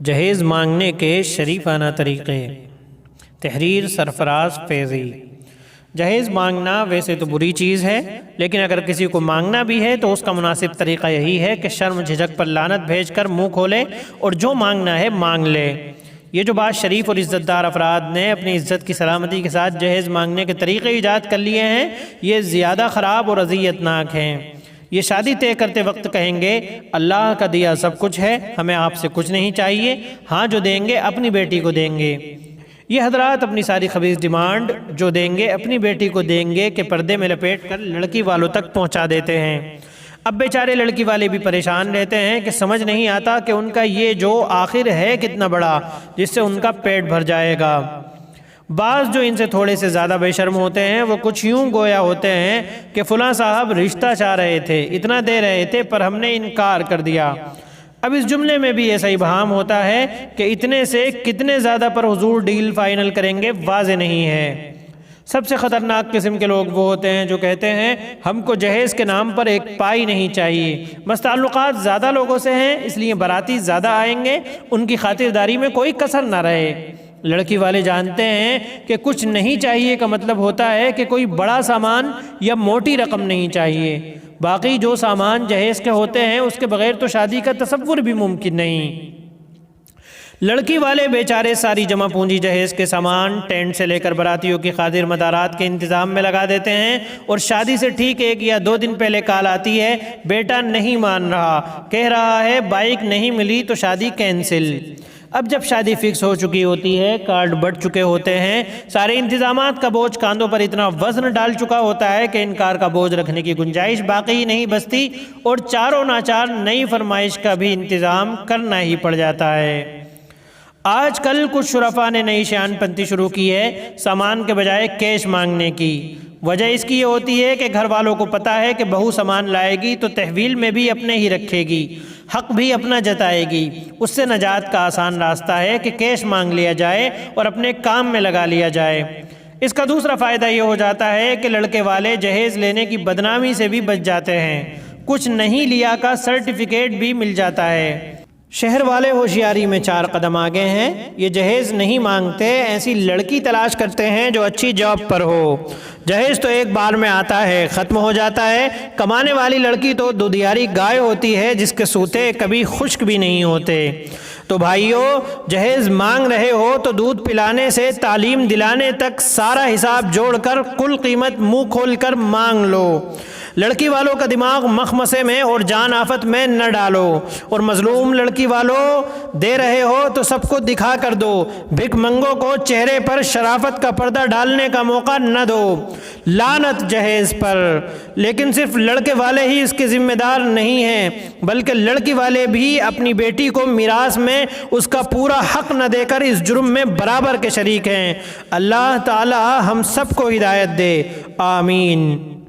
جہیز مانگنے کے شریفانہ طریقے۔ تحریر سرفراز فیضی۔ جہیز مانگنا ویسے تو بری چیز ہے، لیکن اگر کسی کو مانگنا بھی ہے تو اس کا مناسب طریقہ یہی ہے کہ شرم جھجک پر لعنت بھیج کر منہ کھولے اور جو مانگنا ہے مانگ لے۔ یہ جو بعض شریف اور عزت دار افراد نے اپنی عزت کی سلامتی کے ساتھ جہیز مانگنے کے طریقے ایجاد کر لیے ہیں، یہ زیادہ خراب اور اذیت ناک ہیں۔ یہ شادی طے کرتے وقت کہیں گے اللہ کا دیا سب کچھ ہے، ہمیں آپ سے کچھ نہیں چاہیے، ہاں جو دیں گے اپنی بیٹی کو دیں گے۔ یہ حضرات اپنی ساری خبیث ڈیمانڈ جو دیں گے اپنی بیٹی کو دیں گے کہ پردے میں لپیٹ کر لڑکی والوں تک پہنچا دیتے ہیں۔ اب بیچارے لڑکی والے بھی پریشان رہتے ہیں کہ سمجھ نہیں آتا کہ ان کا یہ جو آخر ہے کتنا بڑا جس سے ان کا پیٹ بھر جائے گا۔ بعض جو ان سے تھوڑے سے زیادہ بے شرم ہوتے ہیں وہ کچھ یوں گویا ہوتے ہیں کہ فلاں صاحب رشتہ چاہ رہے تھے، اتنا دے رہے تھے پر ہم نے انکار کر دیا۔ اب اس جملے میں بھی ایسا ابہام ہوتا ہے کہ اتنے سے کتنے زیادہ پر حضور ڈیل فائنل کریں گے واضح نہیں ہے۔ سب سے خطرناک قسم کے لوگ وہ ہوتے ہیں جو کہتے ہیں ہم کو جہیز کے نام پر ایک پائی نہیں چاہیے، بس تعلقات زیادہ لوگوں سے ہیں اس لیے باراتی زیادہ آئیں گے، ان کی خاطرداری میں کوئی کسر نہ رہے۔ لڑکی والے جانتے ہیں کہ کچھ نہیں چاہیے کا مطلب ہوتا ہے کہ کوئی بڑا سامان یا موٹی رقم نہیں چاہیے، باقی جو سامان جہیز کے ہوتے ہیں اس کے بغیر تو شادی کا تصور بھی ممکن نہیں۔ لڑکی والے بیچارے ساری جمع پونجی جہیز کے سامان ٹینٹ سے لے کر براتیوں کی خاطر مدارات کے انتظام میں لگا دیتے ہیں، اور شادی سے ٹھیک 1 یا 2 دن پہلے کال آتی ہے بیٹا نہیں مان رہا، کہہ رہا ہے بائک نہیں ملی تو شادی کینسل۔ اب جب شادی فکس ہو چکی ہوتی ہے، کارڈ بٹ چکے ہوتے ہیں، سارے انتظامات کا بوجھ کاندھوں پر اتنا وزن ڈال چکا ہوتا ہے کہ انکار کا بوجھ رکھنے کی گنجائش باقی ہی نہیں بچتی، اور چاروں ناچار نئی فرمائش کا بھی انتظام کرنا ہی پڑ جاتا ہے۔ آج کل کچھ شرفاء نے نئی شیان پنتی شروع کی ہے سامان کے بجائے کیش مانگنے کی۔ وجہ اس کی یہ ہوتی ہے کہ گھر والوں کو پتہ ہے کہ بہو سامان لائے گی تو تحویل میں بھی اپنے ہی رکھے گی، حق بھی اپنا جتائے گی، اس سے نجات کا آسان راستہ ہے کہ کیش مانگ لیا جائے اور اپنے کام میں لگا لیا جائے۔ اس کا دوسرا فائدہ یہ ہو جاتا ہے کہ لڑکے والے جہیز لینے کی بدنامی سے بھی بچ جاتے ہیں، کچھ نہیں لیا کا سرٹیفکیٹ بھی مل جاتا ہے۔ شہر والے ہوشیاری میں 4 قدم آگے ہیں، یہ جہیز نہیں مانگتے، ایسی لڑکی تلاش کرتے ہیں جو اچھی جاب پر ہو۔ جہیز تو ایک بار میں آتا ہے ختم ہو جاتا ہے، کمانے والی لڑکی تو دودھیاری گائے ہوتی ہے جس کے سوتے کبھی خشک بھی نہیں ہوتے۔ تو بھائیو جہیز مانگ رہے ہو تو دودھ پلانے سے تعلیم دلانے تک سارا حساب جوڑ کر کل قیمت منہ کھول کر مانگ لو۔ لڑکی والوں کا دماغ مخمسے میں اور جان آفت میں نہ ڈالو، اور مظلوم لڑکی والوں دے رہے ہو تو سب کو دکھا کر دو، بھک منگوں کو چہرے پر شرافت کا پردہ ڈالنے کا موقع نہ دو۔ لعنت جہیز پر! لیکن صرف لڑکے والے ہی اس کے ذمہ دار نہیں ہیں، بلکہ لڑکی والے بھی اپنی بیٹی کو میراث میں اس کا پورا حق نہ دے کر اس جرم میں برابر کے شریک ہیں۔ اللہ تعالی ہم سب کو ہدایت دے، آمین۔